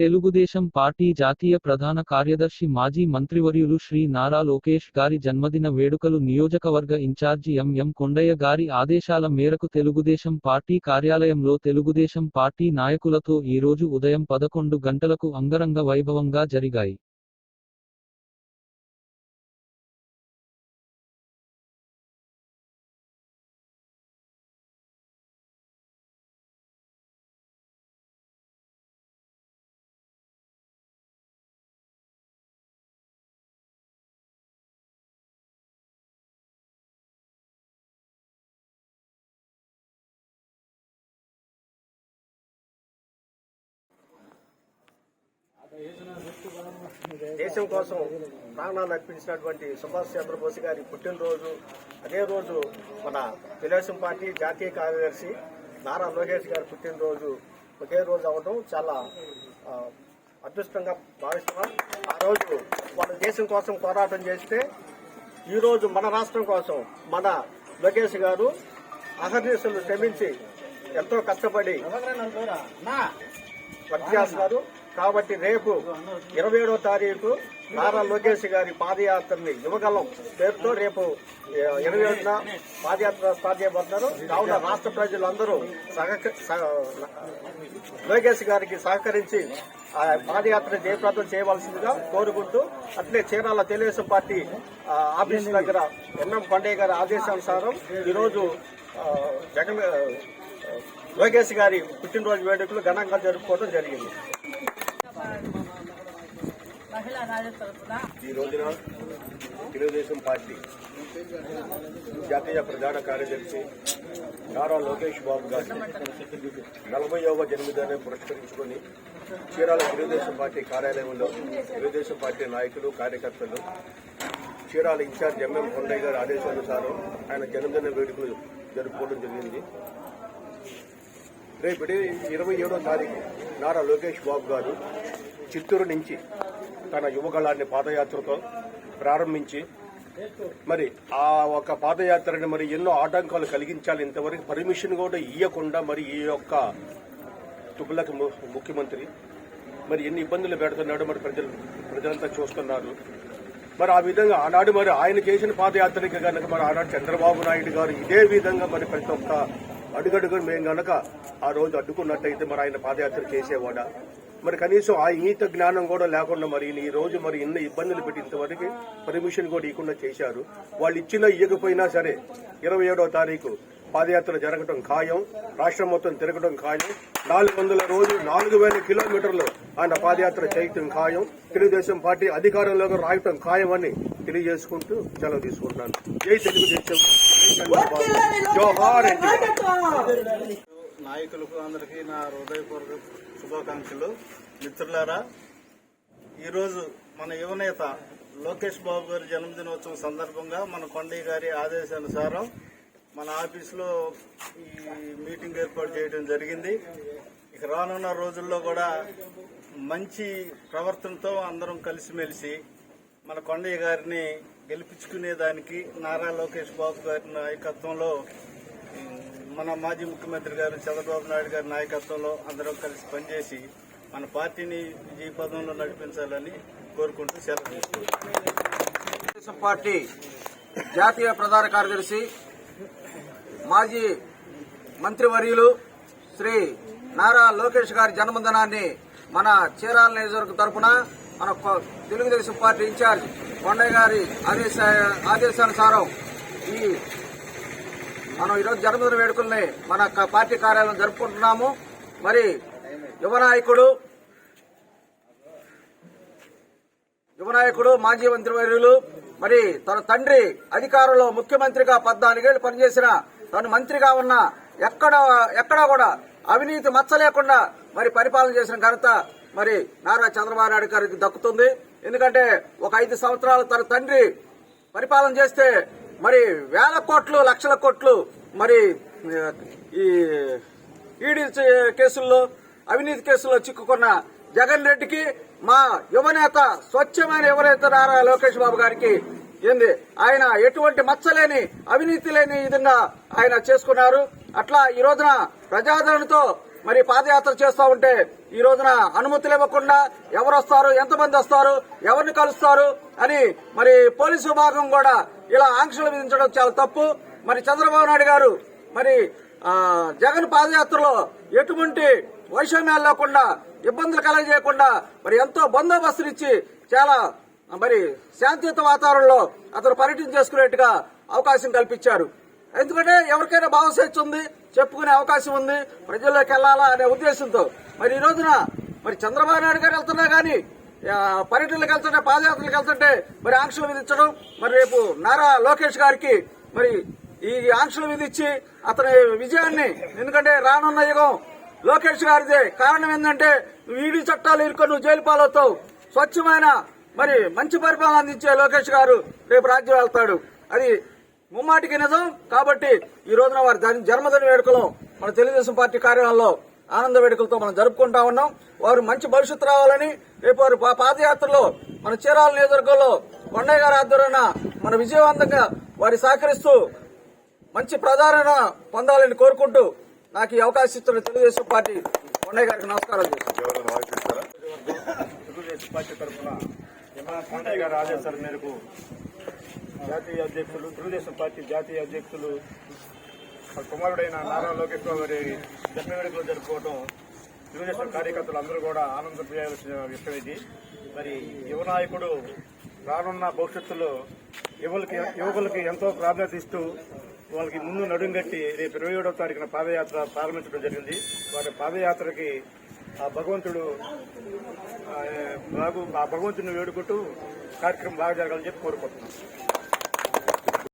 Telugu Desam party జాతీయ ప్రధాన కార్యదర్శి మాజీ మంత్రివర్యులు శ్రీ నారా లోకేష్ గారి జన్మదిన వేడుకలు నియోజకవర్గ ఇన్ఛార్జి ఎం కొండయ్య గారి ఆదేశాల మేరకు తెలుగుదేశం పార్టీ కార్యాలయంలో తెలుగుదేశం పార్టీ నాయకులతో ఈరోజు ఉదయం 11 గంటలకు అంగరంగ వైభవంగా జరిగాయి. దేశం కోసం ప్రాణాలు అర్పించినటువంటి సుభాష్ చంద్రబోస్ గారి పుట్టినరోజు, అదే రోజు మన తెలుగుదేశం పార్టీ జాతీయ కార్యదర్శి నారా లోకేష్ గారి పుట్టినరోజు ఒకే రోజు అవడం చాలా అదృష్టంగా భావిస్తున్నాం. ఆ రోజు వాళ్ళ దేశం కోసం పోరాటం చేస్తే ఈరోజు మన రాష్ట్రం కోసం మన లోకేష్ గారు అహర్నిశలు శ్రమించి ఎంతో కష్టపడి వర్క్ చేస్తున్నారు. కాబట్టి రేపు 27వ తారీఖు నారా లోకేష్ గారి పాదయాత్రని యువగలం పేరుతో రేపు 27న పాదయాత్ర స్టార్ట్ చేయబోతున్నారు. కావున రాష్ట్ర ప్రజలందరూ లోకేష్ గారికి సహకరించి ఆ పాదయాత్ర జయప్రదం చేయవలసిందిగా కోరుకుంటూ, అట్లే చీరాల తెలుగుదేశం పార్టీ ఆఫీస్ దగ్గర ఎం కొండయ్య గారి ఆదేశానుసారం ఈరోజు లోకేష్ గారి పుట్టినరోజు వేడుకలు ఘనంగా జరుపుకోవడం జరిగింది. ఈ రోజున తెలుగుదేశం పార్టీ జాతీయ ప్రధాన కార్యదర్శి నారా లోకేష్ బాబు గారి 40వ జన్మదినాన్ని పురస్కరించుకుని చీరాల తెలుగుదేశం పార్టీ కార్యాలయంలో తెలుగుదేశం పార్టీ నాయకులు, కార్యకర్తలు, చీరాల ఇన్ఛార్జ్ ఎం కొండయ్య గారి ఆదేశానుసారం ఆయన జన్మదిన వేడుకలు జరుపుకోవడం జరిగింది. రేపు 27వ తారీఖు నారా లోకేష్ బాబు గారు చిత్తూరు నుంచి తన యువగళాన్ని పాదయాత్రతో ప్రారంభించి మరి ఆ ఒక పాదయాత్రని మరి ఎన్నో ఆటంకాలు కలిగించాలి. ఇంతవరకు పర్మిషన్ కూడా ఇవ్వకుండా మరి ఈ యొక్క తుపులకి ముఖ్యమంత్రి మరి ఎన్ని ఇబ్బందులు పెడుతున్నాడు మరి ప్రజలంతా చూస్తున్నారు. మరి ఆ విధంగా ఆనాడు మరి ఆయన చేసిన పాదయాత్రకి కనుక మరి ఆనాడు చంద్రబాబు నాయుడు గారు ఇదే విధంగా మరి ప్రతి ఒక్క అడుగడుగు మేము గనక ఆ రోజు అడ్డుకున్నట్టయితే మరి ఆయన పాదయాత్ర చేసేవాడా? మరి కనీసం ఆ ఇంగిత జ్ఞానం కూడా లేకుండా మరి ఈ రోజు మరి ఎన్ని ఇబ్బందులు పెట్టి ఇంతవరకు పర్మిషన్ కూడా ఇవ్వకుండా చేశారు. వాళ్ళు ఇవ్వకపోయినా సరే 27వ తారీఖు పాదయాత్ర జరగడం ఖాయం, రాష్ట్రం మొత్తం తిరగడం ఖాయం. 400 రోజులు 4000 కిలోమీటర్లు ఆయన పాదయాత్ర చేయటం ఖాయం. తెలుగుదేశం పార్టీ అధికారంలోకి రాయటం ఖాయం అని తెలియజేసుకుంటూ సెలవు తీసుకుంటున్నాను. జై తెలుగుదేశం, జోహార్. నాయకులకు అందరికీ నా హృదయపూర్వక శుభాకాంక్షలు. మిత్రులారా, ఈరోజు మన యువనేత లోకేష్ బాబు గారి జన్మదినోత్సవం సందర్భంగా మన కొండయ్య గారి ఆదేశానుసారం మన ఆఫీసులో ఈ మీటింగ్ ఏర్పాటు చేయడం జరిగింది. ఇక రానున్న రోజుల్లో కూడా మంచి ప్రవర్తనతో అందరం కలిసిమెలిసి మన కొండయ్య గారిని గెలిపించుకునేదానికి నారా లోకేష్ బాబు గారి నాయకత్వంలో, మన మాజీ ముఖ్యమంత్రి గారు చంద్రబాబు నాయుడు గారి నాయకత్వంలో అందరం కలిసి పనిచేసి మన పార్టీని విజయపథంలో నడిపించాలని కోరుకుంటూ సెలవు తీసుకుంటున్నాం. తెలుగుదేశం పార్టీ జాతీయ ప్రధాన కార్యదర్శి మాజీ మంత్రివర్యులు శ్రీ నారా లోకేష్ గారి జన్మదినాన్ని మన చీరాల నియోజకవర్గం తరఫున మన తెలుగుదేశం పార్టీ ఇన్ఛార్జ్ కొండయ్య గారి ఆదేశానుసారం మనం ఈరోజు జన్మదిన వేడుకల్ని మన పార్టీ కార్యాలయం జరుపుకుంటున్నాము. మరి యువనాయకుడు మాజీ మంత్రివర్యులు మరి తన తండ్రి అధికారంలో ముఖ్యమంత్రిగా 14 ఏళ్లు పనిచేసిన తను మంత్రిగా ఉన్న ఎక్కడా కూడా అవినీతి మచ్చ లేకుండా మరి పరిపాలన చేసిన ఘనత మరి నారా చంద్రబాబు నాయుడు గారికి దక్కుతుంది. ఎందుకంటే ఒక 5 సంవత్సరాలు తన తండ్రి పరిపాలన చేస్తే మరి వేల కోట్లు, లక్షల కోట్లు మరి ఈ ఈడీ కేసుల్లో, అవినీతి కేసుల్లో చిక్కుకున్న జగన్ రెడ్డికి మా యువనేత స్వచ్ఛమైన ఎవరైతే నారా లోకేష్ బాబు గారికి ఆయన ఎటువంటి మచ్చలేని, అవినీతి లేని విధంగా ఆయన చేసుకున్నారు. అట్లా ఈ రోజున ప్రజాదరణతో మరి పాదయాత్ర చేస్తా ఉంటే ఈ రోజున అనుమతులు ఇవ్వకుండా ఎవరు వస్తారు, ఎంతమంది వస్తారు, ఎవరిని కలుస్తారు అని మరి పోలీసు విభాగం కూడా ఇలా ఆంక్షలు విధించడం చాలా తప్పు. మరి చంద్రబాబు నాయుడు గారు మరి జగన్ పాదయాత్రలో ఎటువంటి వైషమ్యాలు లేకుండా ఇబ్బందులు కలగజేయకుండా మరి ఎంతో బందోబస్తులు ఇచ్చి చాలా మరి శాంతియుత వాతావరణంలో అతను పర్యటన చేసుకునేట్టుగా అవకాశం కల్పించారు. ఎందుకంటే ఎవరికైనా భావస్వేచ్ఛ ఉంది, చెప్పుకునే అవకాశం ఉంది, ప్రజల్లోకి వెళ్లాలా అనే ఉద్దేశంతో మరి ఈ రోజున మరి చంద్రబాబు నాయుడు గారు వెళ్తున్నా గానీ పర్యటనలకు వెళ్తుంటే, పాదయాత్రలకు వెళ్తుంటే మరి ఆంక్షలు విధించడం, మరి రేపు నారా లోకేష్ గారికి మరి ఈ ఆంక్షలు విధించి అతని విజయాన్ని, ఎందుకంటే రానున్న యుగం లోకేష్ గారిదే. కారణం ఏంటంటే ఈడీ చట్టాలు ఇరుకొని నువ్వు జైలు పాలవుతావు, స్వచ్ఛమైన మరి మంచి పరిపాలన అందించే లోకేష్ గారు రేపు రాజ్యం వెళ్తాడు. అది ముమ్మాటికి నిజం. కాబట్టి ఈ రోజున వారి జన్మదిన వేడుకలు మన తెలుగుదేశం పార్టీ కార్యాలయంలో ఆనంద వేడుకలతో మనం జరుపుకుంటా ఉన్నాం. వారు మంచి భవిష్యత్తు రావాలని, రేపు వారు పాదయాత్రలో మన చీరాల నియోజకవర్గంలో కొండయ్య గారి ఆధ్వర్యాన మన విజయవంతంగా వారి సహకరిస్తూ మంచి ప్రధాన పొందాలని కోరుకుంటూ నాకు ఈ అవకాశం ఇస్తున్న తెలుగుదేశం పార్టీ కొండయ్య గారికి నమస్కారాలు చేస్తున్నాను. తెలుగుదేశం పార్టీ తరఫున కొండయ్య గారి ఆదేశాల మేరకు జాతీయ అధ్యక్షులు, తెలుగుదేశం పార్టీ జాతీయ అధ్యక్షులు కుమారుడైన నారా లోకేష్ బాబు గారి జన్మ వేడుకలు జరుపుకోవడం తెలుగుదేశం కార్యకర్తలు అందరూ కూడా ఆనందపడాల్సిన విషయం ఇది. మరి యువ నాయకుడు రానున్న భవిష్యత్తులో యువకులకి ఎంతో ప్రాధాన్యత ఇస్తూ వాళ్ళకి ముందు నడుంగట్టి రేపు 27వ తారీఖున పాదయాత్ర ప్రారంభించడం జరిగింది. వారి పాదయాత్రకి ఆ భగవంతుని వేడుకుంటూ కార్యక్రమం బాగా జరగాలని చెప్పి కోరుకుంటున్నాం.